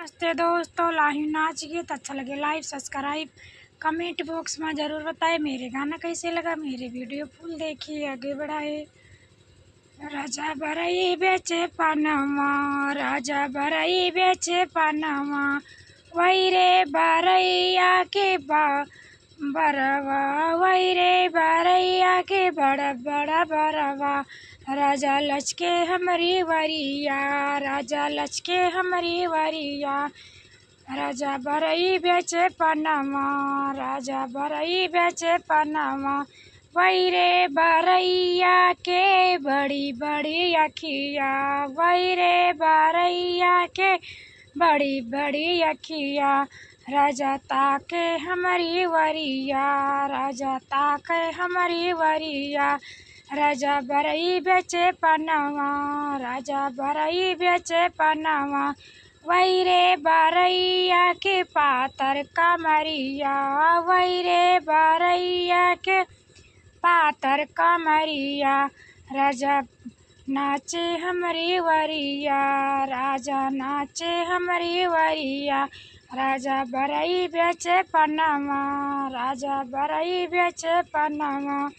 नमस्ते दोस्तों, लाइव नाच गीत अच्छा लगे लाइव सब्सक्राइब कमेंट बॉक्स में ज़रूर बताएं। मेरे गाना कैसे लगा, मेरे वीडियो फुल देखिए, आगे बढ़ाए। राजा बरई बेचे पनमा, राजा बरई बेचे पनमा, वही रे बरैया के बरवा, वही रे बरैया के बड़ा बड़ा बरवा। राजा लचके हमारी वरिया, राजा लचके हमारी वरिया। राजा बरई बेचे पनमा, राजा बरई बेचे पनमा, वही रे बरैया के बड़ी बड़ी अखिया, वही रे बरैया के बड़ी बड़ी अखिया। राजा ताके हमारी वरिया, राजा ताके हमारी वरिया। राजा बरई बेचे पनमा, राजा बरई बेचे पनमा, वही रे बरैया के पातर कमरिया, वही रे बरैया के पातर कमरिया। राजा नाचे हमारी वरिया, राजा नाचे हमारी वरिया। राजा बरई बेचे पनमा, राजा बरई बेचे पनमा।